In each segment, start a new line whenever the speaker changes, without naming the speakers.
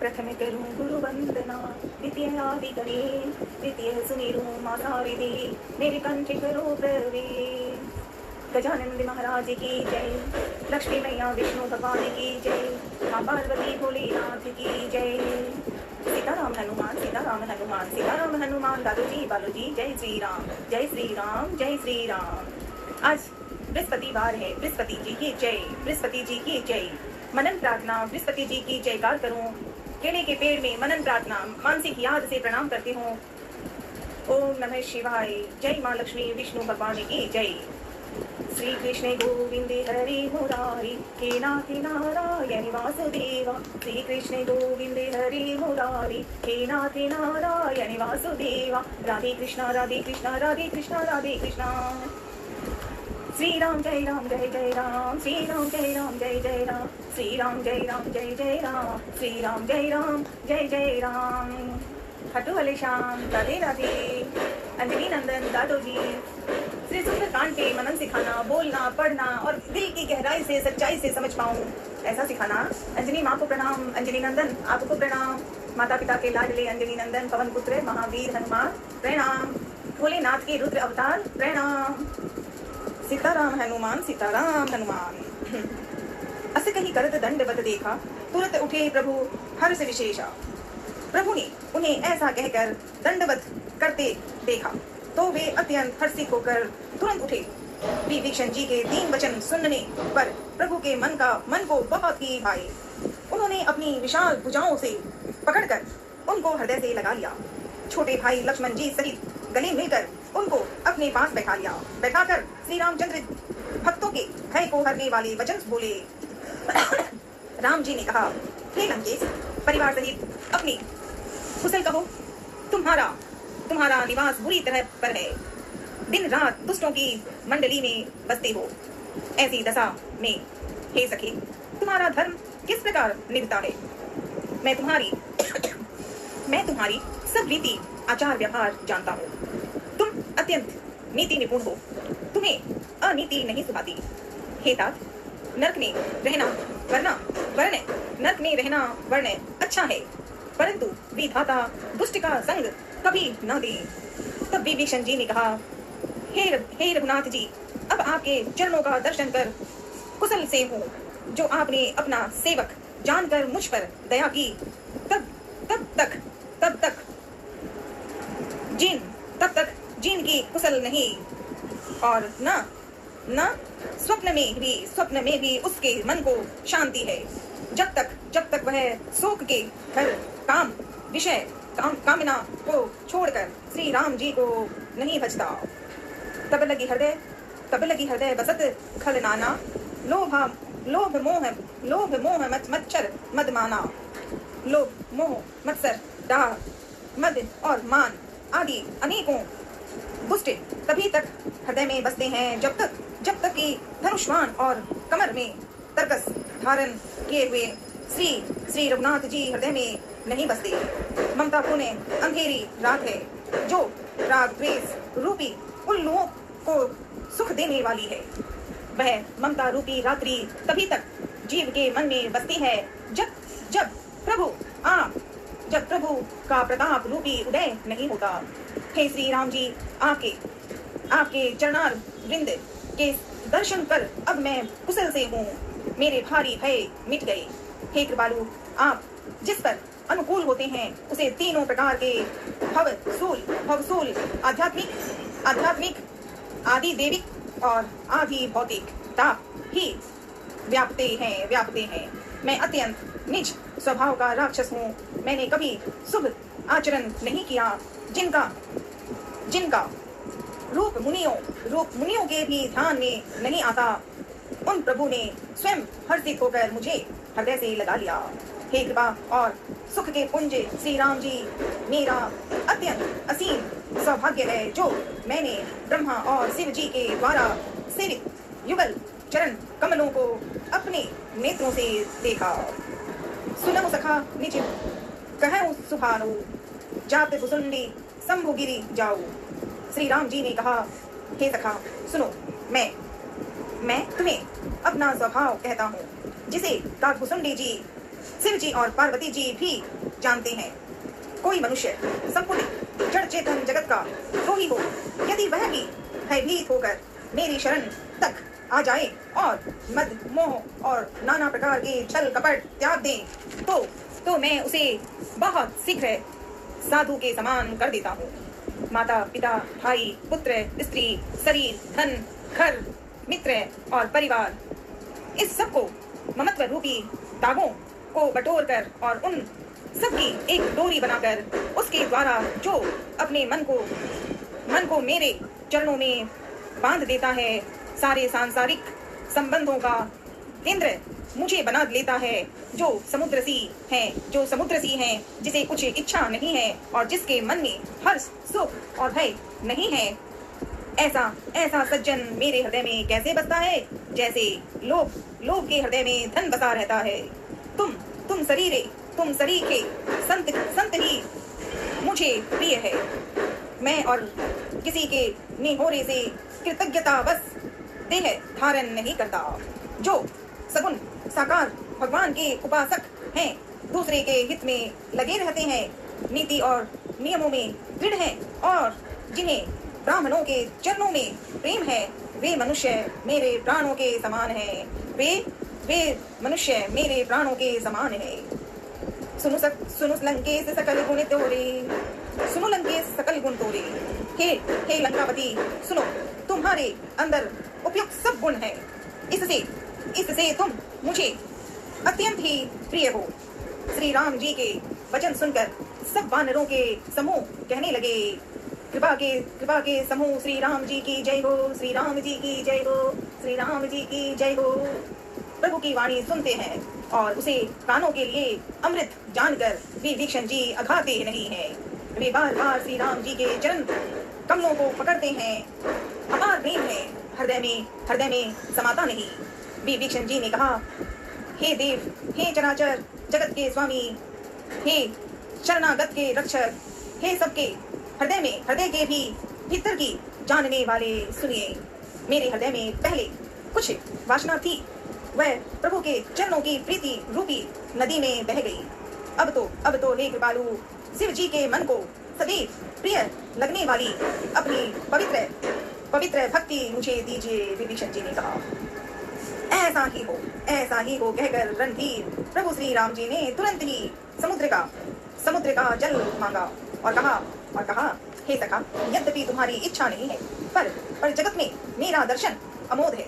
प्रथम करूं गुरु वंदना, द्वितीय आदि गणेश, तृतीय सुमेरु माता रिधि, मेरे कंठ करो प्रवेश। गजानंद महाराज की जय, लक्ष्मी मैया विष्णु भगवान की जय, माँ पार्वती भोलेनाथ की जय। सीताराम हनुमान, सीताराम हनुमान, सीताराम हनुमान, दादूजी बालूजी, जय श्री राम, जय श्री राम, जय श्री राम। आज बृहस्पतिवार है, बृहस्पति जी की जय, बृहस्पति जी की जय। मनन प्रार्थना, बृहस्पति जी की जयकार करूं। केले के पेड़ में मनन प्रार्थना, मानसिक याद से प्रणाम करती हूँ। ओम नमः शिवाय, जय माँ लक्ष्मी विष्णु भगवान की जय। श्री कृष्ण गोविंदे हरे मुरारी, हे नाथ नारायण वासुदेवा। श्री कृष्ण गोविंदे हरे मुरारी, हे नाथ नारायण वासुदेवा। राधे कृष्णा राधे कृष्णा राधे कृष्णा राधे कृष्णा। श्री राम जय राम जय जय राम, श्री राम जय राम जय जय राम, श्री राम जय राम जय जय राम, श्री राम जय राम जय जय राम। हटो वाले श्याम, राधे राधे। अंजलि नंदन दादो जी, श्री सुंदर कांड के मनन सिखाना, बोलना पढ़ना और दिल की गहराई से सच्चाई से समझ पाऊं ऐसा सिखाना। अंजलि माँ को प्रणाम, अंजलि नंदन आपको प्रणाम। माता पिता के लाडले अंजलि नंदन पवन पुत्र महावीर हनुमान प्रणाम। भोलेनाथ के रुद्र अवतार प्रणाम। सीताराम हनुमान, सीताराम हनुमान। अस कही करत दंडवत देखा, तुरंत उठे प्रभु हर्ष विशेषा। प्रभु ने उन्हें ऐसा कहकर दंडवत करते देखा तो वे अत्यंत हर्षित होकर तुरंत उठे। विभीषण जी के 3 वचन सुनने पर प्रभु के मन को बहुत ही भाए। उन्होंने अपनी विशाल भुजाओं से पकड़कर उनको हृदय से लगा लिया। छोटे भाई लक्ष्मण जी सहित गले मिलकर उनको अपने पास बैठा लिया। बैठाकर श्री रामचंद्र भक्तों के भय को हरने वाले वचन बोले। राम जी ने कहा, हे लंकेश, परिवार सहित अपनी कुशल कहो। तुम्हारा निवास बुरी तरह पर है। दिन रात दुष्टों की मंडली में बसते हो। ऐसी दशा में हे सखी, तुम्हारा धर्म किस प्रकार निभता है? मैं तुम्हारी सब रीति आचार व्यवहार जानता हूँ। तुम अत्यंत नीति निपुण हो, तुम्हें अनीति नहीं सुहाती। हे तात, नरक में रहना वर्ण अच्छा है, परंतु विधाता दुष्ट का संग कभी न दे। तब विभीषण जी ने कहा, हे रघुनाथ जी, अब आपके चरणों का दर्शन कर कुशल से हूँ। जो आपने अपना सेवक जानकर मुझ पर दया की, तब तक जीन की कुशल नहीं, और न स्वप्न में भी उसके मन को शांति है। जब तक वह शोक के घर कामना को छोड़कर श्री राम जी को नहीं भजता। तब लगी हृदय बसत खल नाना, लोभ मोह मच्छर मद माना। लोभ मोह मत्सर डाह मद और मान आदि अनेकों दुष्ट तभी तक हृदय में बसते हैं जब तक कि धनुष्वान और कमर में तरकस धारण किए हुए श्री रघुनाथ जी हृदय में नहीं बसते। ममता पुण्य अंधेरी रात है, जो राग द्वेष रूपी उल्लुओं को सुख देने वाली है। वह ममता रूपी रात्रि तभी तक जीव के मन में बसती है जब प्रभु का प्रताप रूपी उदय नहीं होता। हे श्री राम जी, आपके चरणार वृंद के दर्शन कर अब मैं कुशल से हूँ। मेरे भारी भय मिट गए। हे कृपालु, आप जिस पर अनुकूल होते हैं उसे तीनों प्रकार के भवसूल आध्यात्मिक आदि देविक और आदि भौतिक ताप ही व्यापते हैं। मैं अत्यंत निज स्वभाव का राक्षस हूँ। मैंने कभी शुभ आचरण नहीं किया, जिनका रूप मुनियों के भी ध्यान में नहीं आता। उन प्रभु ने स्वयं हर्षित होकर मुझे हृदय से लगा लिया। हे कृपा और सुख के पुंज श्री राम जी, मेरा अत्यंत असीम सौभाग्य है जो मैंने ब्रह्मा और शिव जी के द्वारा सेवित युगल चरण कमलों को अपने नेत्रों से देखा। सुनहु सखा निज कहूँ सुहानो, जात भुसुंडी शंभुगिरी जाऊ। श्री राम जी ने कहा, हे सखा सुनो, मैं तुम्हें अपना स्वभाव कहता हूँ, जिसे काकभुसुंडी जी शिव जी और पार्वती जी भी जानते हैं। कोई मनुष्य संपूर्ण जड़ चेतन जगत का द्रोही हो, यदि वह भी भयभीत होकर मेरी शरण तक आ जाए और मद मोह और नाना प्रकार के छल कपट त्याग दे, तो मैं उसे बहुत शीघ्र साधु के समान कर देता हूँ। माता पिता भाई पुत्र स्त्री शरीर धन घर मित्र और परिवार, इस सबको ममत्व रूपी दागों को बटोर कर और उन सबकी एक डोरी बनाकर उसके द्वारा जो अपने मन को मेरे चरणों में बांध देता है, सारे सांसारिक संबंधों का केंद्र मुझे बना लेता है, जो समुद्र सी है, जिसे कुछ इच्छा नहीं है और जिसके मन में हर्ष सुख और भय नहीं है, ऐसा सज्जन मेरे हृदय में कैसे बसता है, जैसे लोग के हृदय में धन बसा रहता है। तुम शरीरे संत ही मुझे प्रिय है। मैं और किसी के निहोरे से कृतज्ञता बस देह धारण नहीं करता। जो सगुण साकार भगवान के उपासक हैं, दूसरे के हित में लगे रहते हैं, नीति और नियमों में दृढ़ हैं और जिन्हें ब्राह्मणों के चरणों में प्रेम है, वे मनुष्य मेरे प्राणों के समान हैं। वे मनुष्य मेरे प्राणों के समान है। सुनु लंकेश सकल गुण तोरे, सुनो लंकेश सकल गुण तोरे। हे लंकापति, सुनो, तुम्हारे अंदर उपयुक्त सब गुण है। इससे तुम मुझे अत्यंत ही प्रिय हो। श्री राम जी के वचन सुनकर सब वानरों के समूह कहने लगे, कृपा के समूह श्री राम जी की जय हो, श्री राम जी की जय हो, श्री राम जी की जय हो। प्रभु की वाणी सुनते हैं और उसे कानों के लिए अमृत जानकर विभीषण जी अघाते नहीं हैं। वे बार बार श्री राम जी के चरण कमलों को पकड़ते हैं। अपार प्रेम है, हृदय में समाता नहीं। विभीषण जी ने कहा, हे देव, हे चराचर जगत के स्वामी, हे शरणागत के रक्षक, हे सबके हृदय के भी भीतर की जानने वाले, सुनिए। मेरे हृदय में पहले कुछ वासना थी, वह प्रभु के चरणों की प्रीति रूपी नदी में बह गई। अब तो हे कृपालु, शिव जी के मन को सदैव प्रिय लगने वाली अपनी पवित्र भक्ति मुझे दीजिए। विभीषण जी ने कहा, ऐसा ही हो कहकर रणधीर प्रभु श्री राम जी ने तुरंत ही समुद्र का जल मांगा और कहा, हे सखा, यद्यपि तुम्हारी इच्छा नहीं है, पर जगत में मेरा दर्शन अमोघ है,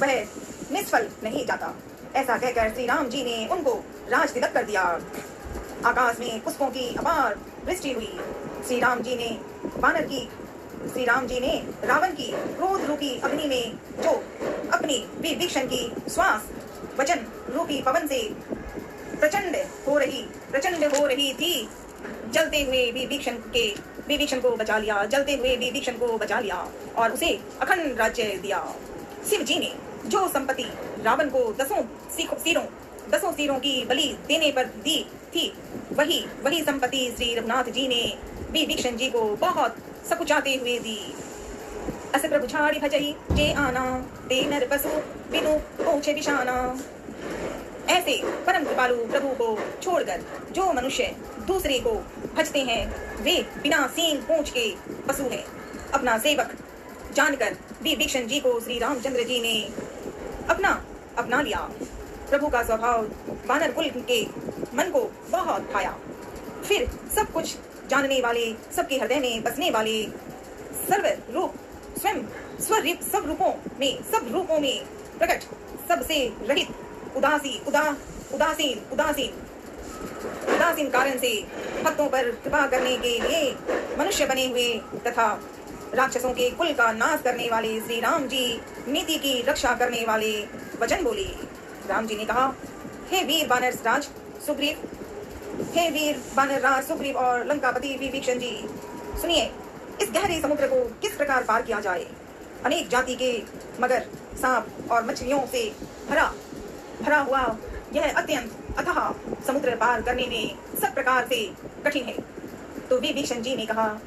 वह निष्फल नहीं जाता। ऐसा कहकर श्री राम जी ने उनको राज तिलक कर दिया। आकाश में पुष्पों की अपार वृष्टि हुई। श्री राम जी ने रावण की क्रोध रूपी अग्नि में जो अपनी विभीषण की श्वास वचन रूपी पवन से प्रचंड हो रही थी, जलते हुए विभीषण को बचा लिया और उसे अखंड राज्य दिया। शिव जी ने जो संपत्ति रावण को 10 सिरों की बलि देने पर दी थी, वही संपत्ति श्री रघुनाथ जी ने विभीषण जी को बहुत सकुचाते हुए दी। अस प्रभु छाड़ी भजई जे आना, ते नर पशु बिनु पूछे बिशाना। ऐसे परम कृपालु प्रभु को छोड़कर जो मनुष्य दूसरे को भजते हैं, वे बिना सींग पूंछ के पशु हैं। अपना सेवक जानकर विभीषण जी को श्री रामचंद्र जी ने अपना लिया। प्रभु का स्वभाव वानर कुल के मन को बहुत भाया। फिर सब कुछ जानने वाले, सबके हृदय में बसने वाले, सब रूपों में प्रकट, सबसे रहित, उदासीन कारण से भक्तों पर कृपा करने के लिए मनुष्य बने हुए तथा राक्षसों के कुल का नाश करने वाले श्री राम जी नीति की रक्षा करने वाले वचन बोले। राम जी ने कहा, हे वीर वानर राज सुग्रीव और लंकापति विभीषण जी, सुनिए, इस गहरे समुद्र को किस प्रकार पार किया जाए। अनेक जाति के मगर, सांप और मछलियों से भरा हुआ यह अत्यंत अथाह समुद्र पार करने में सब प्रकार से कठिन है। तो विभीषण जी ने कहा,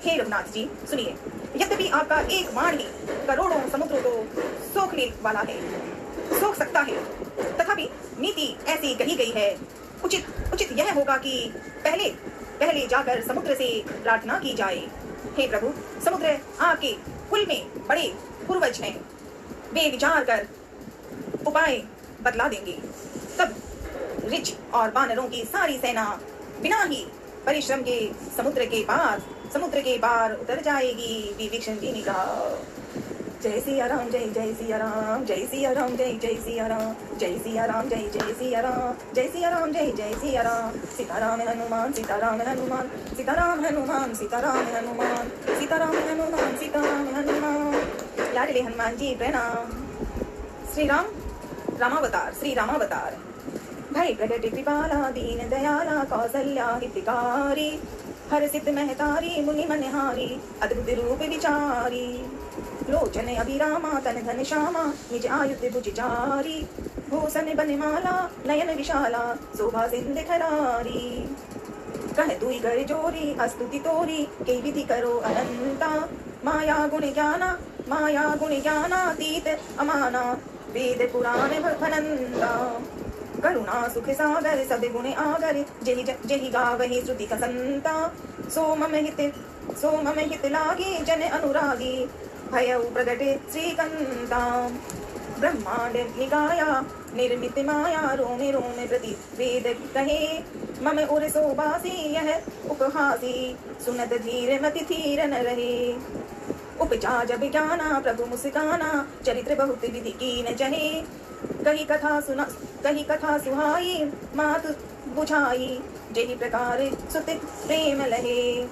हे रघुनाथ जी, सुनिए, यद्यपि आपका एक बाण ही करोड़ों समुद्रों को सोखने वाला है, सोख सकता है, तथापि नीति ऐसी कही गई है। उचित उचित यह होगा कि पहले पहले जाकर समुद्र से प्रार्थना की जाए। हे प्रभु, समुद्र आपके कुल में बड़े पूर्वज हैं, वे विचार कर उपाय बतला देंगे। तब ऋच और वानरों की सारी सेना बिना ही परिश्रम के समुद्र के पार उतर जाएगी। विभीषण जी ने कहा, जय सिया राम, जय जय सिया राम, जय सिया राम, जय जय सिया राम, जय सिया राम, जय जय सिया राम, जय सिया राम, जय जय सिया राम। सीताराम हनुमान, सीताराम हनुमान, सीताराम हनुमान, सीताराम हनुमान, सीताराम हनुमान, सीताराम हनुमान। लाडले हनुमान जी प्रणाम। श्री राम रामावतार, श्री रामावतार। भय प्रगट कृपाला, दीन दयाला, कौसल्या हितकारी, हर सिद्ध महतारी, मुनि मनहारी, अद्भुत रूप विचारी। लोचन अभिरामा, तन धन श्यामा, निज आयुध भुज चारी। भूषण बनमाला, नयन विशाला, शोभा सिंध खरारी। कह दुई कर जोरी, अस्तुति तोरी, के विधि करो अनंता। माया गुण ज्ञानातीत अमाना, वेद पुराण भनंता। करुणा सुख सागर, सब गुण आगर, जहि गावहि श्रुति कसंता। सो मम हित लागे, जन अनुरागी, भयउ प्रगटे श्रीकंता। ब्रह्मांड निकाया, निर्मित माया, रोमे रोमे प्रति वेद कहे। मम उर सोबासी, यह उपहासी, सुनत धीर मति थीर न रहे। उपजा जब ज्ञाना, प्रभु मुस्काना, चरित्र बहुत विधि कीन चहे। कही कथा सुहाई, मातु बुझाई, जेहि प्रकार सुत प्रेम लहे।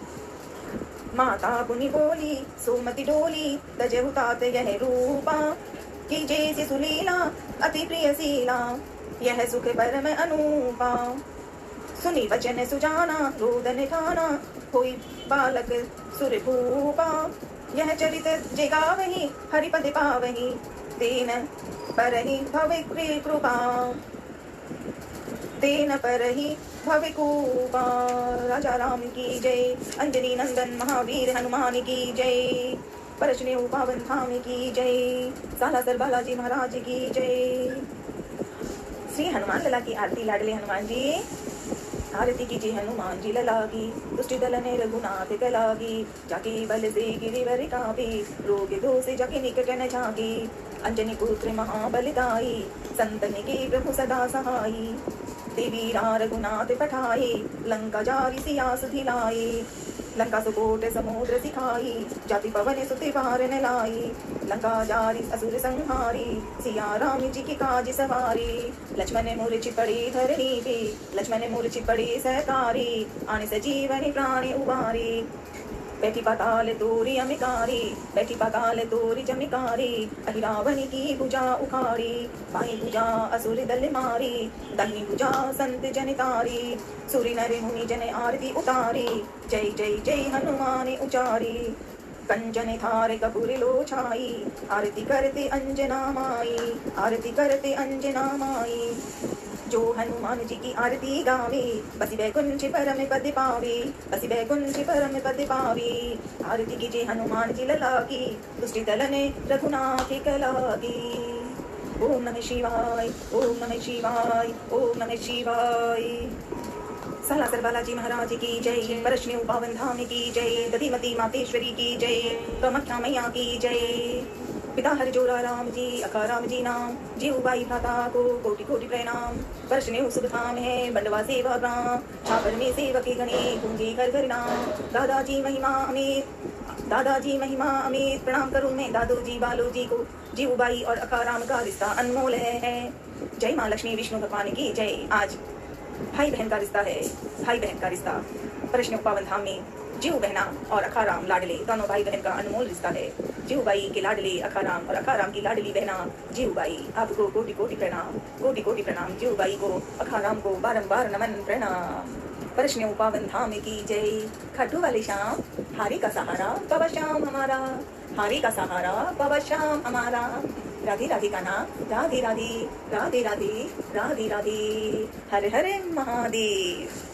माता पुनि बोली, सोमति डोली, तजहु तात यह रूपा। की जैसी सुलीला, अति प्रिय शीला, यह सुख परम अनूपा। सुनी वचन सुजाना, रोदन ठाना, होई बालक सुर भूपा। यह चरित जे गावहि, हरिपद पावहि, तेन परहि भवे कृपा, तेन परहि भवे कृपा। राजा राम की जय, अंजनी नंदन महावीर हनुमान की जय, परशने पावन धाम की जय, सालासर बालाजी महाराज की जय। श्री हनुमान लला की आरती। लाडले हनुमान जी आरती कीजिए हनुमान जी लला की। दुष्ट दल ने रघुनाथ कलागी, जाके बल से गिरिवर कापी, रोग दोष जाके निकट न झाकी। अंजनी पुत्र महाबलदाई, संतन के प्रभु सदा सहाई। देवी रघुनाथ पठाई, लंका जारी सिया सुधिलाई। लंका सुकोट समुद्र सिखाई, जाति पवन सुति पार न लाई। लंका जारी असुर संहारी, सिया राम जी की काज सवारी। लक्ष्मण मूर्छित पड़े धरणी पे, लक्ष्मण मूर्छित पड़े सहकारी। आने सजीवनि प्राण उबारी, बैठी पाताल तोरी अमिकारी, बैठी पाताल तोरी जमिकारी। अहिरावणी की भुजा उखाड़ी, बाई भुजा असुर दल मारी। दाहिनी भुजा संत जन तारी, सूरी नर मुनि जन आरती उतारी। जय जय जय हनुमान उचारी, कंचन थार कपूर लो छाई। आरती करते अंजना माई, आरती करते अंजना माई। जो हनुमान जी की आरती गावे, बसी बैकुंठ परम पद पावे, बसी बैकुंठ परम पद पावे। आरती कीजिए हनुमान जी लला की, दुष्ट दल ने रघुनाथ कलागी। ओम नमः शिवाय, ओम नमः शिवाय, ओम नमः शिवाय। सालासर बालाजी महाराज की जय, परशने पावन धाम की जय, दधिमती मातेश्वरी की जय, कामाख्या मैया की जय। पिता हर जोरा राम जी, अका राम जी नाम, जीव बाई भ्राता को कोटि कोटि प्रणाम। परशने शुभ धाम है, बंडवा सेवा ग्राम, छापर में सेवक गणे गूंजे घर घर नाम। दादाजी महिमा अमित, प्रणाम करूं मैं दादू जी बालू जी को। जीव बाई और अका राम का रिश्ता अनमोल है। जय माँ लक्ष्मी विष्णु भगवान की जय। आज भाई बहन का रिश्ता है, भाई बहन का रिश्ता। परशने पावन धाम में जीव बहना और अखाराम लाडले दोनों भाई बहन का अनमोल रिश्ता है। जीव बाई के लाडले अखाराम और अखाराम की लाडली बहना जीव बाई, आपको कोटि कोटि प्रणाम, कोटि कोटि प्रणाम। जीव बाई को अखाराम को बारंबार नमन प्रणाम। परशने पावन धाम की जय। खाटू वाले श्याम, हारी का सहारा पवा श्याम हमारा, हारी का सहारा पवा श्याम हमारा। राधे राधे का नाम, राधे राधे, राधे राधे, राधे राधे। हर हर महादेव।